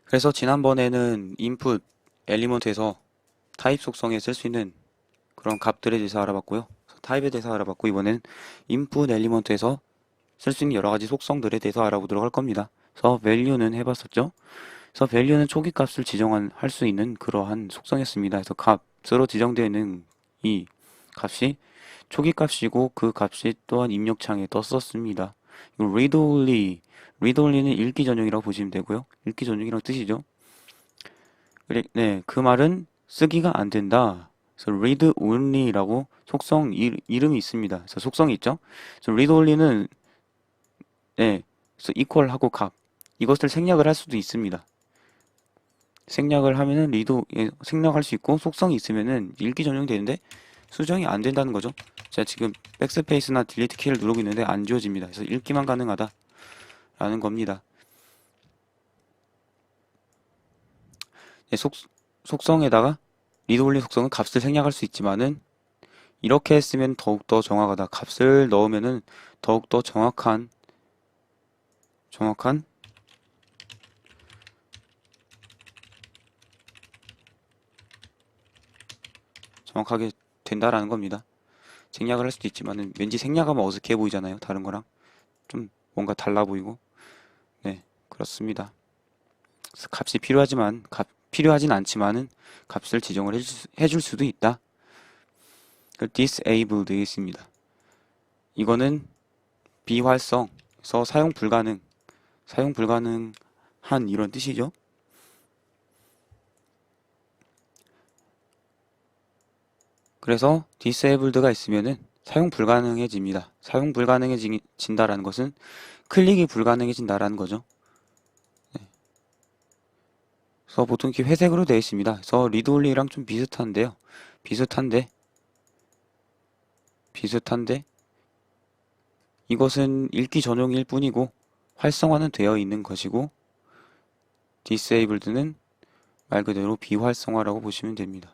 그래서 지난번에는 input 엘리먼트에서 타입 속성에 쓸 수 있는 그런 값들에 대해서 알아봤고요. 타입에 대해서 알아봤고 이번엔 input 엘리먼트에서 쓸 수 있는 여러 가지 속성들에 대해서 알아보도록 할 겁니다. 그래서 value는 해봤었죠. 그래서 value는 초기 값을 할 수 있는 그러한 속성이었습니다. 그래서 값으로 지정되어 있는 이 값이 초기 값이고 그 값이 또한 입력창에 떴었습니다. read only는 읽기 전용이라고 보시면 되고요. 읽기 전용이라는 뜻이죠. 그래, 네, 그 말은 쓰기가 안 된다. 그래서 read only라고 속성 이름이 있습니다. 그래서 속성이 있죠. 그래서 read only는 네, 그래서 equal하고 값 이것을 생략을 할 수도 있습니다. 생략을 하면은 생략할 수 있고 속성이 있으면은 읽기 전용이 되는데 수정이 안 된다는 거죠. 제가 지금 백스페이스나 딜리트 키를 누르고 있는데 안 지워집니다. 그래서 읽기만 가능하다라는 겁니다. 네, 속성에다가 read only 속성은 값을 생략할 수 있지만은 이렇게 했으면 더욱더 정확하다. 값을 넣으면은 더욱더 정확한 정확하게 된다라는 겁니다. 생략을 할 수도 있지만은 왠지 생략하면 어색해 보이잖아요. 다른 거랑 좀 뭔가 달라 보이고. 네, 그렇습니다. 그래서 필요하진 않지만은 값을 지정을 해줄 수도 있다. 그 disabled 있습니다. 이거는 비활성에서 사용 불가능한 이런 뜻이죠. 그래서 disabled가 있으면은 사용 불가능해집니다. 사용 불가능해진다라는 것은 클릭이 불가능해진다라는 거죠. 그래서 보통 이렇게 회색으로 되어 있습니다. 그래서 read only랑 좀 비슷한데 비슷한데 이것은 읽기 전용일 뿐이고 활성화는 되어 있는 것이고 disabled는 말 그대로 비활성화라고 보시면 됩니다.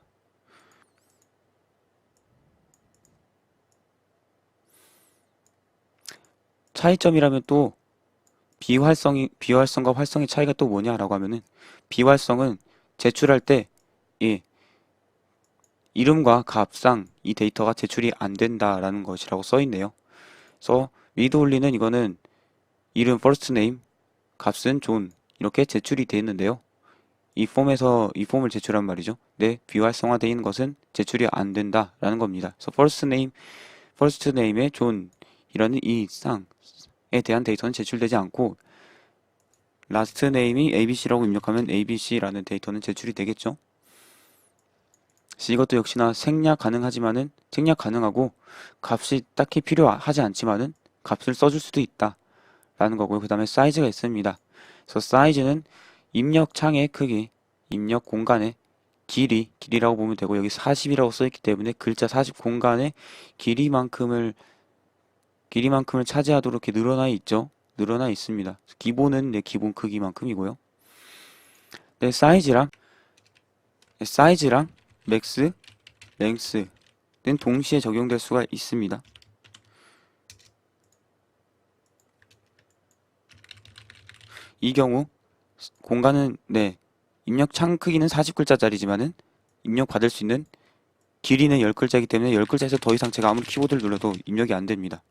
차이점이라면 또 비활성과 활성의 차이가 또 뭐냐라고 하면은 비활성은 제출할 때 이 이름과 값상 이 데이터가 제출이 안 된다라는 것이라고 써 있네요. 그래서 read only는 이거는 이름 first name, 값은 존 이렇게 제출이 되어 있는데요. 이 폼을 제출한 말이죠. 네, 비활성화되어 있는 것은 제출이 안 된다라는 겁니다. 그래서 first name의 존이라는 이 쌍에 대한 데이터는 제출되지 않고 last name이 abc라고 입력하면 abc라는 데이터는 제출이 되겠죠. 이것도 역시나 생략 가능하고 값이 딱히 필요하지 않지만은 값을 써줄 수도 있다라는 거고요. 그 다음에 사이즈가 있습니다. 그래서 사이즈는 입력 창의 크기, 입력 공간의 길이라고 보면 되고 여기 40이라고 써있기 때문에 글자 40 공간의 길이만큼을 차지하도록 이렇게 늘어나 있습니다. 기본은 기본 크기만큼이고요. 네, 사이즈랑 맥스, 랭스는 동시에 적용될 수가 있습니다. 이 경우 공간은 입력 창 크기는 40글자짜리지만은 입력받을 수 있는 길이는 10글자이기 때문에 10글자에서 더 이상 제가 아무리 키보드를 눌러도 입력이 안 됩니다.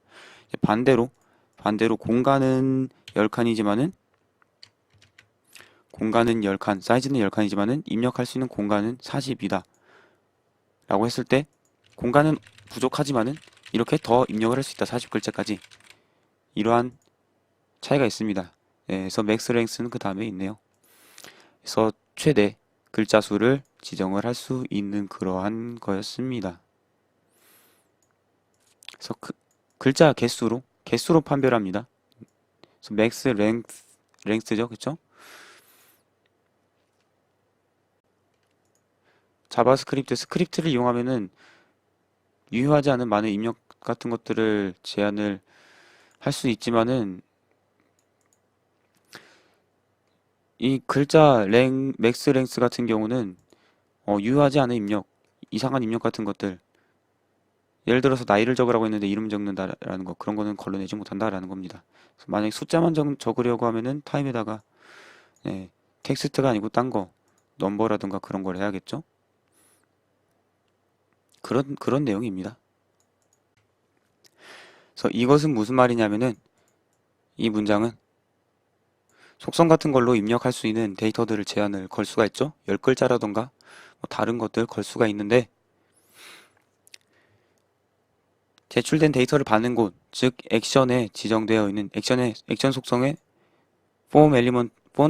반대로 공간은 10칸이지만은 사이즈는 10칸이지만은 입력할 수 있는 공간은 40이다. 라고 했을 때 공간은 부족하지만은 이렇게 더 입력을 할 수 있다. 40글자까지. 이러한 차이가 있습니다. 그래서 맥스 랭스는 그 다음에 있네요. 그래서 최대 글자 수를 지정을 할 수 있는 그러한 거였습니다. 그래서 글자 개수로 판별합니다. 그래서 맥스 랭스죠, 그쵸? 스크립트를 이용하면은 유효하지 않은 많은 입력 같은 것들을 제한을 할 수 있지만은 이 글자 맥스 랭스 같은 경우는 유효하지 않은 이상한 입력 같은 것들 예를 들어서 나이를 적으라고 했는데 이름 적는다라는 거 그런 거는 걸러내지 못한다라는 겁니다. 만약에 숫자만 적으려고 하면은 타임에다가 네, 텍스트가 아니고 딴 거, 넘버라든가 그런 걸 해야겠죠? 그런 내용입니다. 그래서 이것은 무슨 말이냐면은 이 문장은 속성 같은 걸로 입력할 수 있는 데이터들을 제한을 걸 수가 있죠. 10글자라던가 뭐 다른 것들 걸 수가 있는데 제출된 데이터를 받는 곳, 즉 액션에 지정되어 있는 액션 속성의 폼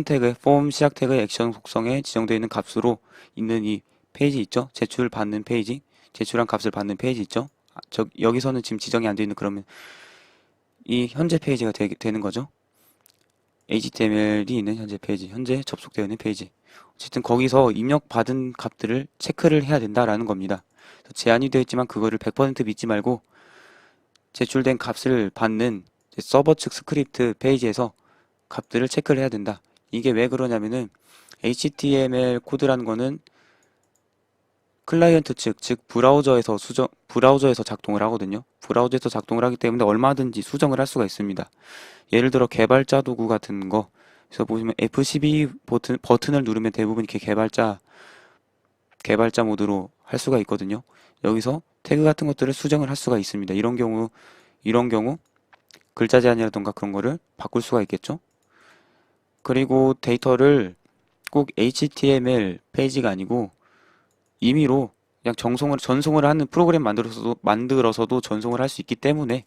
태그, 폼 시작 태그의 액션 속성에 지정되어 있는 값으로 있는 이 페이지 있죠? 제출받는 페이지, 제출한 값을 받는 페이지 있죠? 여기서는 지금 지정이 안 되어 있는 그러면 이 현재 페이지가 되는 거죠. HTML이 있는 현재 페이지, 현재 접속되어 있는 페이지. 어쨌든 거기서 입력받은 값들을 체크를 해야 된다라는 겁니다. 제한이 되어 있지만 그거를 100% 믿지 말고 제출된 값을 받는 서버 측 스크립트 페이지에서 값들을 체크를 해야 된다. 이게 왜 그러냐면은 HTML 코드라는 거는 클라이언트 측, 즉 브라우저에서 작동을 하거든요. 브라우저에서 작동을 하기 때문에 얼마든지 수정을 할 수가 있습니다. 예를 들어 개발자 도구 같은 거, 그래서 보시면 F12 버튼을 누르면 대부분 이렇게 개발자 모드로 할 수가 있거든요. 여기서 태그 같은 것들을 수정을 할 수가 있습니다. 이런 경우 글자 제한이라던가 그런 거를 바꿀 수가 있겠죠. 그리고 데이터를 꼭 HTML 페이지가 아니고 임의로 그냥 전송을 하는 프로그램 만들어서도 전송을 할 수 있기 때문에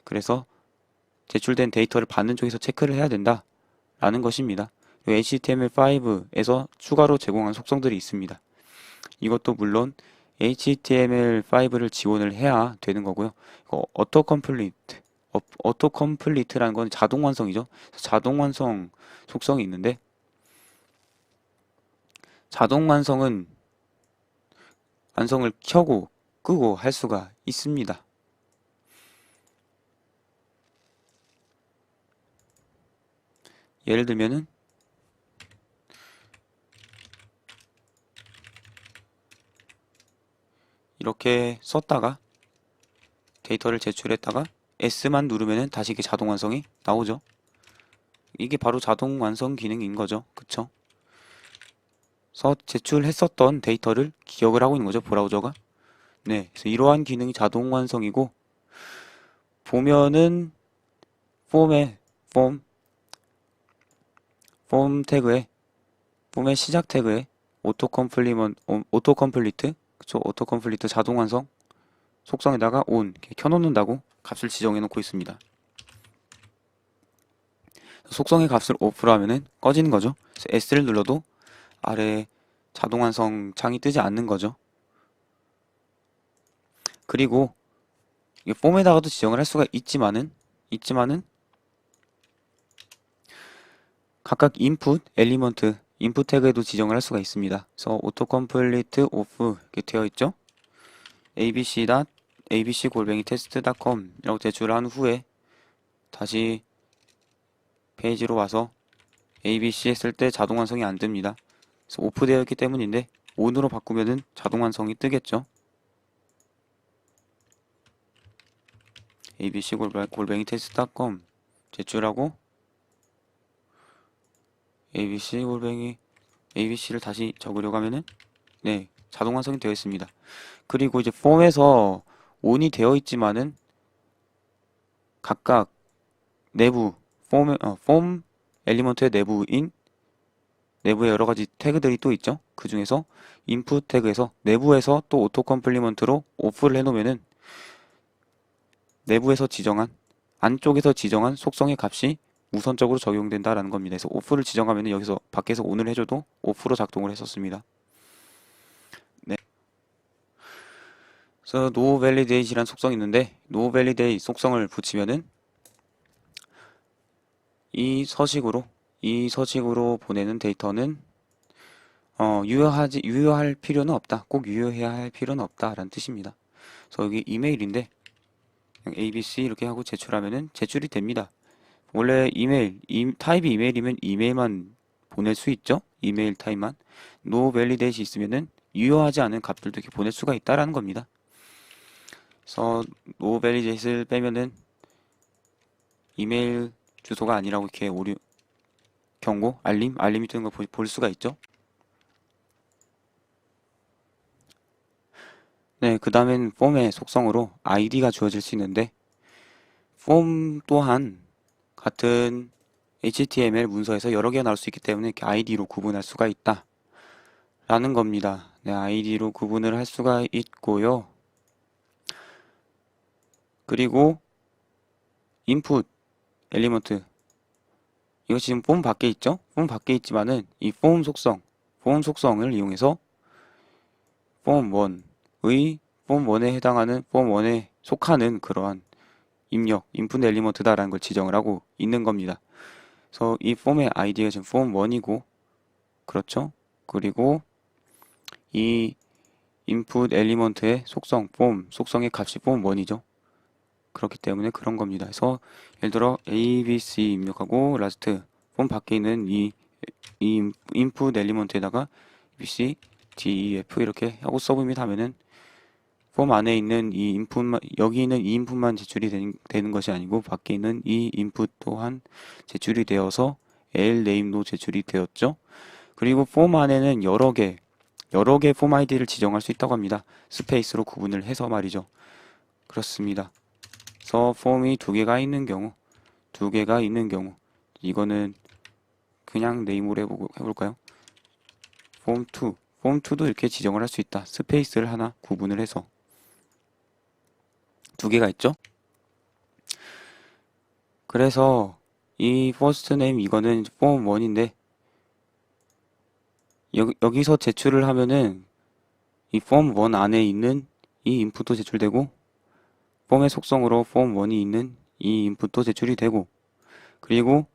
그래서 제출된 데이터를 받는 쪽에서 체크를 해야 된다라는 것입니다. HTML5에서 추가로 제공한 속성들이 있습니다. 이것도 물론 HTML5를 지원을 해야 되는 거고요. 어토 컴플리트라는 건 자동 완성이죠. 자동 완성 속성이 있는데 자동 완성을 켜고 끄고 할 수가 있습니다. 예를 들면은 이렇게 썼다가 데이터를 제출했다가 S만 누르면은 다시 이게 자동 완성이 나오죠. 이게 바로 자동 완성 기능인 거죠. 그쵸? 그래서 제출했었던 데이터를 기억을 하고 있는 거죠. 브라우저가. 네. 그래서 이러한 기능이 자동 완성이고 보면은 폼의 폼 태그에 폼의 시작 태그에 오토 컴플리트 그쵸? 오토 컴플리트 자동 완성 속성에다가 on 이렇게 켜놓는다고 값을 지정해 놓고 있습니다. 속성의 값을 오프로 하면은 꺼지는 거죠. 그래서 S를 눌러도 아래 자동 완성 창이 뜨지 않는 거죠. 그리고 이게 폼에다가도 지정을 할 수가 있지만은 각각 인풋 태그에도 지정을 할 수가 있습니다. 그래서 auto complete off 이렇게 되어 있죠. abc@test.com 이라고 제출한 후에 다시 페이지로 와서 abc 했을 때 자동 완성이 안 뜹니다. 그래서 오프 되어 있기 때문인데 on으로 바꾸면은 자동 완성이 뜨겠죠. abc@test.com 제출하고 abc를 다시 적으려고 하면은 네, 자동 완성이 되어 있습니다. 그리고 이제 폼에서 on이 되어 있지만은 각각 내부 폼 엘리먼트의 내부에 여러 가지 태그들이 또 있죠. 그 중에서 인풋 태그에서 내부에서 또 오토 컴플리먼트로 오프를 해놓으면은 안쪽에서 지정한 속성의 값이 우선적으로 적용된다라는 겁니다. 그래서 오프를 지정하면 여기서 밖에서 ON을 해줘도 오프로 작동을 했었습니다. 네. 그래서 no validate이라는 속성이 있는데 no validate 속성을 붙이면은 이 서식으로 보내는 데이터는 유효할 필요는 없다. 꼭 유효해야 할 필요는 없다라는 뜻입니다. 그래서 여기 이메일인데 그냥 ABC 이렇게 하고 제출하면은 제출이 됩니다. 원래 타입이 이메일이면 이메일만 보낼 수 있죠? 이메일 타입만. no validate이 있으면은 유효하지 않은 값들도 이렇게 보낼 수가 있다라는 겁니다. 그래서 no validate를 빼면은 이메일 주소가 아니라고 이렇게 경고, 알림이 뜨는 걸 볼 수가 있죠. 네, 그 다음엔 폼의 속성으로 id가 주어질 수 있는데 폼 또한 같은 HTML 문서에서 여러 개가 나올 수 있기 때문에 이렇게 id로 구분할 수가 있다 라는 겁니다. 네, id로 구분을 할 수가 있고요. 그리고 input 엘리먼트, 이거 지금 폼 밖에 있죠? 폼 밖에 있지만은 이 폼 속성을 이용해서 폼 1의 폼 1에 해당하는 폼 1에 속하는 그러한 인풋 엘리먼트다라는 걸 지정을 하고 있는 겁니다. 그래서 이 폼의 id가 지금 폼 1이고, 그렇죠? 그리고 이 인풋 엘리먼트의 속성의 값이 폼 1이죠. 그렇기 때문에 그런 겁니다. 그래서 예를 들어 ABC 입력하고 라스트 폼 밖에 있는 이 인풋 엘리먼트에다가 ABC, DEF 이렇게 하고 서브밋 하면은 폼 안에 있는 이 인풋만, 여기 있는 이 인풋만 제출이 되는 것이 아니고 밖에 있는 이 인풋 또한 제출이 되어서 LName도 제출이 되었죠. 그리고 폼 안에는 여러 개 폼 아이디를 지정할 수 있다고 합니다. 스페이스로 구분을 해서 말이죠. 그렇습니다. 그래서 폼이 두 개가 있는 경우, 이거는 그냥 네임으로 해볼까요? 폼2도 이렇게 지정을 할 수 있다. 스페이스를 하나 구분을 해서 두 개가 있죠. 그래서 이 first name 이거는 폼 1인데 여기서 제출을 하면은 이 폼 1 안에 있는 이 인풋도 제출되고 폼의 속성으로 폼 1이 있는 이 인풋도 제출이 되고, 그리고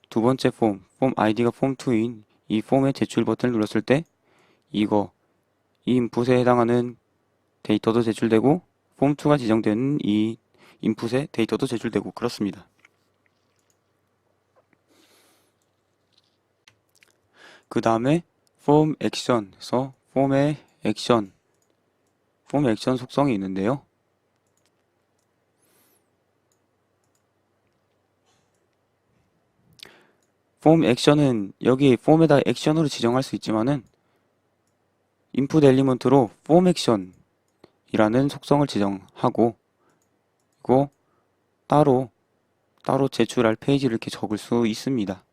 두 번째 폼 id가 폼 2인 이 폼의 제출 버튼을 눌렀을 때 이 인풋에 해당하는 데이터도 제출되고 폼 2가 지정되는 이 인풋의 데이터도 제출되고 그렇습니다. 그 다음에 폼 액션에서 폼 액션 속성이 있는데요. 폼 액션은 여기 폼에다 액션으로 지정할 수 있지만은 인풋 엘리먼트로 폼 액션이라는 속성을 지정하고, 이거 따로 제출할 페이지를 이렇게 적을 수 있습니다.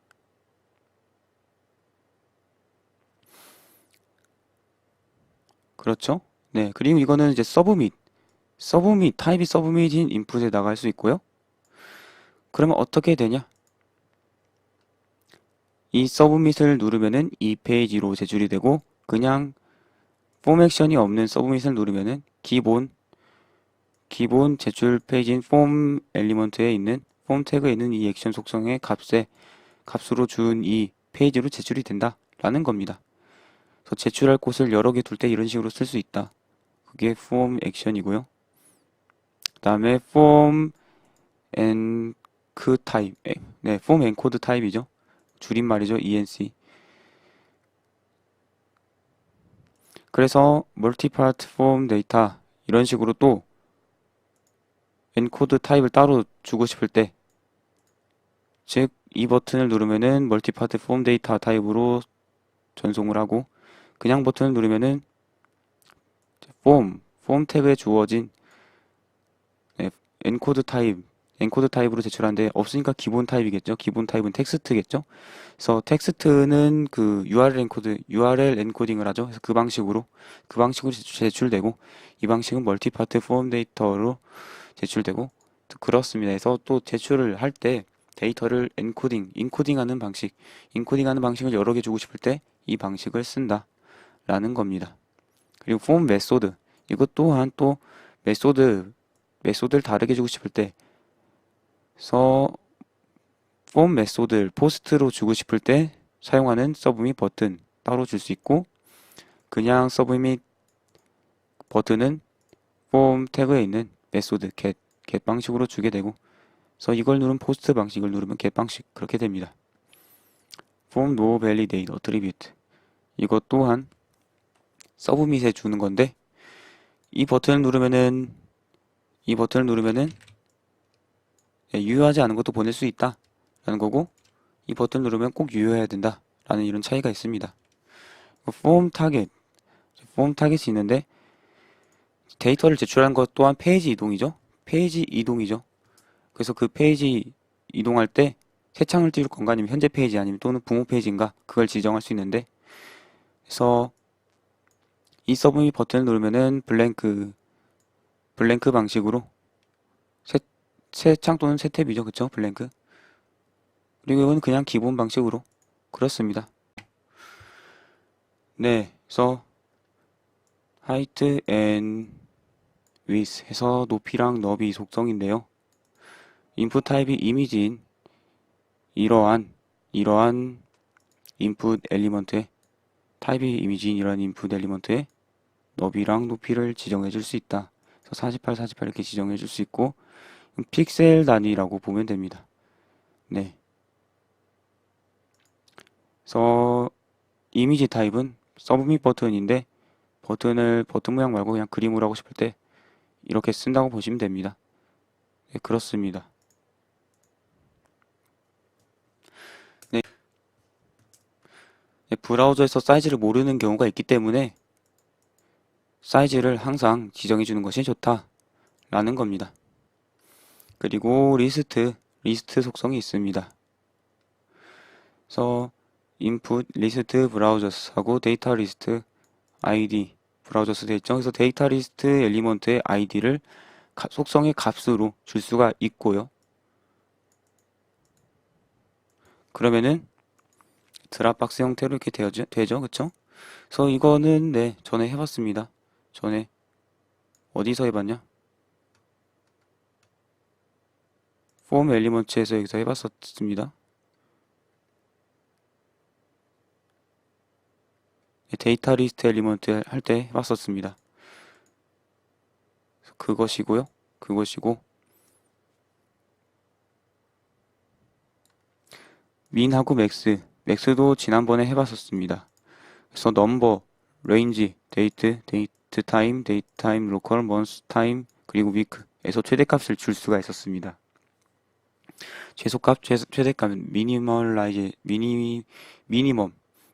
그렇죠? 네, 그리고 이거는 이제 타입이 서브밋인 인풋에 나갈 수 있고요. 그러면 어떻게 되냐? 이 서브밋을 누르면은 이 페이지로 제출이 되고, 그냥 폼 액션이 없는 서브밋을 누르면은 기본 제출 페이지인 폼 엘리먼트에 있는 폼 태그에 있는 이 액션 속성의 값으로 준 이 페이지로 제출이 된다라는 겁니다. 그래서 제출할 곳을 여러 개 둘 때 이런 식으로 쓸 수 있다. 그게 폼 액션이고요. 그 다음에 폼 엔크 타입, 네, 폼 엔코드 타입이죠. 줄임말이죠, ENC. 그래서 멀티파트 폼 데이터 이런 식으로 또 엔코드 타입을 따로 주고 싶을 때, 즉 이 버튼을 누르면은 멀티파트 폼 데이터 타입으로 전송을 하고, 그냥 버튼을 누르면은 폼 탭에 주어진 네, 엔코드 타입으로 제출하는데 없으니까 기본 타입이겠죠. 기본 타입은 텍스트겠죠. 그래서 텍스트는 그 URL 엔코딩을 하죠. 그래서 그 방식으로 제출되고, 이 방식은 멀티파트 폼 데이터로 제출되고 그렇습니다. 그래서 또 제출을 할 때 데이터를 인코딩하는 방식을 여러 개 주고 싶을 때 이 방식을 쓴다라는 겁니다. 그리고 폼 메소드, 이것 또한 또 메소드를 다르게 주고 싶을 때, 그래서 폼 메소드를 포스트로 주고 싶을 때 사용하는 서브밋 버튼 따로 줄 수 있고, 그냥 서브밋 버튼은 폼 태그에 있는 메소드 get 방식으로 주게 되고, 그래서 이걸 누르면 포스트 방식을 누르면 get 방식 그렇게 됩니다. 폼 no validate attribute, 이것 또한 서브밋에 주는 건데 이 버튼을 누르면은 유효하지 않은 것도 보낼 수 있다 라는 거고, 이 버튼 누르면 꼭 유효해야 된다 라는 이런 차이가 있습니다. 폼 타겟, 폼 타겟이 있는데 데이터를 제출하는 것 또한 페이지 이동이죠. 페이지 이동이죠. 그래서 그 페이지 이동할 때 새 창을 띄울 건가 아니면 현재 페이지 아니면 또는 붕어 페이지인가 그걸 지정할 수 있는데, 그래서 이 서브밋 버튼을 누르면은 블랭크 방식으로 새 창 또는 새 탭이죠. 그쵸? 블랭크. 그리고 이건 그냥 기본 방식으로 그렇습니다. 네, 그래서 height and width 해서 높이랑 너비 속성인데요. 인풋 타입이 이미지인 이러한 인풋 엘리먼트의 타입이 이미지인 이러한 인풋 엘리먼트의 너비랑 높이를 지정해 줄 수 있다. 그래서 48, 48 이렇게 지정해 줄 수 있고 픽셀 단위라고 보면 됩니다. 네. 그래서 이미지 타입은 서브밋 버튼인데 버튼 모양 말고 그냥 그림으로 하고 싶을 때 이렇게 쓴다고 보시면 됩니다. 네, 그렇습니다. 네. 네, 브라우저에서 사이즈를 모르는 경우가 있기 때문에 사이즈를 항상 지정해 주는 것이 좋다라는 겁니다. 그리고 리스트 속성이 있습니다. 그래서 input 리스트 브라우저스하고 데이터 리스트 id 브라우저스 되어 있죠. 그래서 데이터 리스트 엘리먼트의 id를 속성의 값으로 줄 수가 있고요. 그러면은 드랍박스 형태로 이렇게 되죠. 그쵸? 그래서 이거는 네, 전에 해봤습니다. 전에 어디서 해봤냐? 폼 엘리먼트에서 여기서 해봤었습니다. 데이터 리스트 엘리먼트 할 때 해봤었습니다. 그것이고요. 그것이고 민하고 맥스도 지난번에 해봤었습니다. 그래서 넘버, 레인지, 데이트 타임, 로컬, 먼스 타임, 그리고 위크에서 최대값을 줄 수가 있었습니다. 최대값은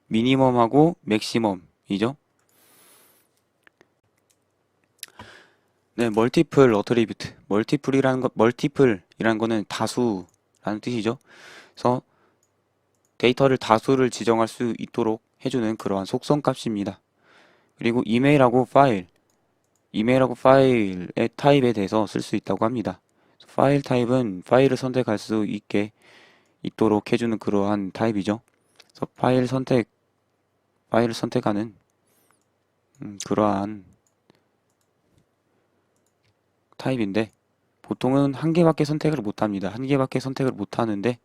미니멈하고 맥시멈이죠. 네, 멀티플이라는 거는 다수라는 뜻이죠. 그래서 데이터를 다수를 지정할 수 있도록 해주는 그러한 속성 값입니다. 그리고 이메일하고 파일의 타입에 대해서 쓸 수 있다고 합니다. 파일 타입은 파일을 선택할 수 있도록 해주는 그러한 타입이죠. 그래서 파일을 선택하는 그러한 타입인데 보통은 한 개밖에 선택을 못 합니다. 한 개밖에 선택을 못 하는데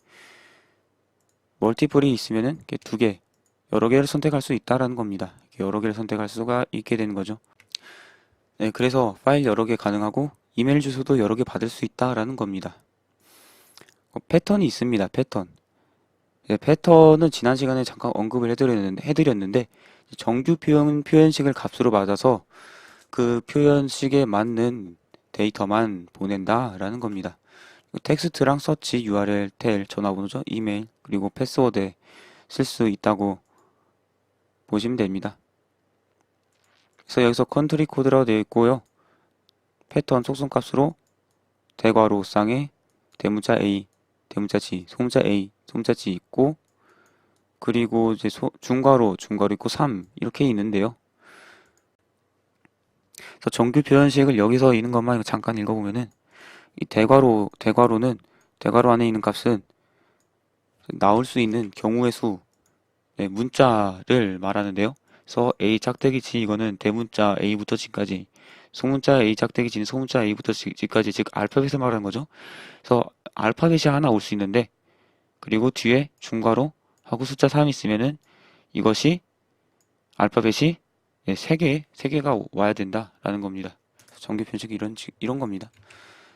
멀티플이 있으면은 두 개, 여러 개를 선택할 수 있다라는 겁니다. 여러 개를 선택할 수가 있게 되는 거죠. 네, 그래서 파일 여러 개 가능하고 이메일 주소도 여러 개 받을 수 있다라는 겁니다. 패턴이 있습니다. 패턴. 네, 패턴은 지난 시간에 잠깐 언급을 해드렸는데 정규 표현식을 값으로 받아서 그 표현식에 맞는 데이터만 보낸다라는 겁니다. 텍스트랑 서치, URL, 텔, 전화번호죠, 이메일, 그리고 패스워드에 쓸 수 있다고 보시면 됩니다. 그래서 여기서 컨트리 코드라고 되어 있고요. 패턴 속성값으로 대괄호 쌍에 대문자 A, 대문자 G, 소문자 A, 소문자 G 있고, 그리고 이제 중괄호 있고 3 이렇게 있는데요. 그래서 정규 표현식을 여기서 있는 것만 잠깐 읽어보면은 이 대괄호 안에 있는 값은 나올 수 있는 경우의 수, 네, 문자를 말하는데요. 그래서 A 짝대기 G 이거는 대문자 A부터 G까지, 소문자 A 짝대기 G는 소문자 A부터 G까지, 즉 알파벳을 말하는 거죠. 그래서 알파벳이 하나 올 수 있는데, 그리고 뒤에 중괄호 하고 숫자 3이 있으면은 이것이 알파벳이 네, 3개가 와야 된다라는 겁니다. 정규 표현식이 이런 겁니다.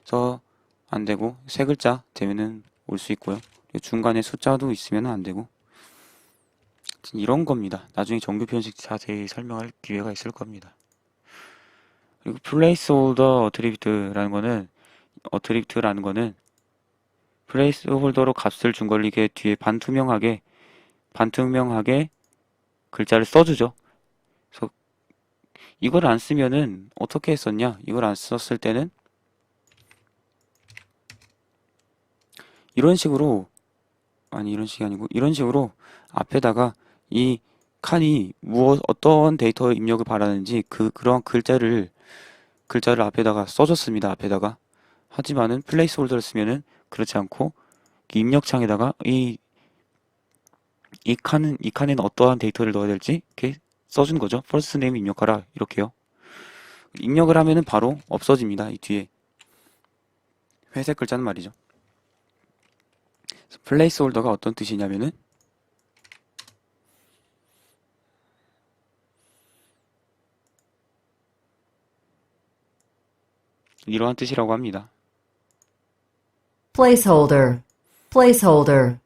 그래서 안 되고 세 글자 되면은 올 수 있고요. 중간에 숫자도 있으면 안 되고 이런 겁니다. 나중에 정규 표현식 자세히 설명할 기회가 있을 겁니다. 그리고 플레이스홀더 어트리뷰트라는 거는 플레이스홀더로 값을 준 걸 이게 뒤에 반투명하게 글자를 써주죠. 그래서 이걸 안 쓰면은 어떻게 했었냐? 이걸 안 썼을 때는 이런 식으로, 아니 이런 식이 아니고 이런 식으로 앞에다가 이 칸이 어떤 데이터 입력을 바라는지 그런 글자를 앞에다가 써줬습니다. 앞에다가. 하지만은 플레이스홀더를 쓰면은 그렇지 않고 입력창에다가 이 칸에는 어떠한 데이터를 넣어야 될지 이렇게 써준 거죠. 퍼스트 네임 입력하라 이렇게요. 입력을 하면은 바로 없어집니다. 이 뒤에 회색 글자는 말이죠. 플레이스홀더가 어떤 뜻이냐면은 이러한 뜻이라고 합니다. placeholder, placeholder,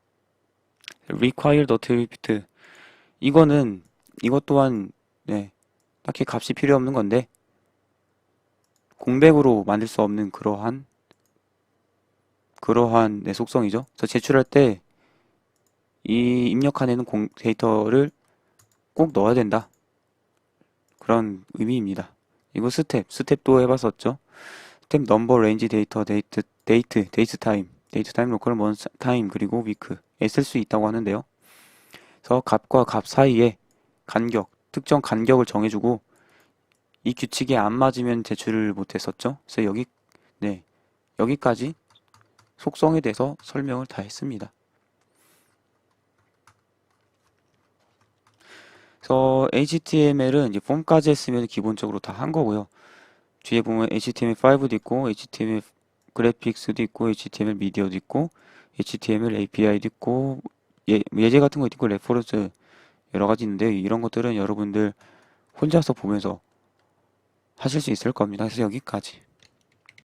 required attribute 이것 또한 네, 딱히 값이 필요 없는 건데 공백으로 만들 수 없는 그러한 네, 속성이죠. 그래서 제출할 때 이 입력칸에는 데이터를 꼭 넣어야 된다. 그런 의미입니다. 이거 스텝도 해봤었죠. 스텝 넘버, 레인지, 데이트 타임, 로컬, 먼스, 타임, 그리고 위크에 쓸 수 있다고 하는데요. 그래서 값과 값 사이에 특정 간격을 정해주고 이 규칙에 안 맞으면 제출을 못했었죠. 그래서 네, 여기까지 속성에 대해서 설명을 다 했습니다. 그래서 HTML은 이제 폼까지 했으면 기본적으로 다 한 거고요. 뒤에 보면 HTML5도 있고, HTML 그래픽스도 있고, HTML 미디어도 있고, HTML API도 있고, 예제 같은 것도 있고, 레퍼런스 여러 가지 있는데, 이런 것들은 여러분들 혼자서 보면서 하실 수 있을 겁니다. 그래서 여기까지.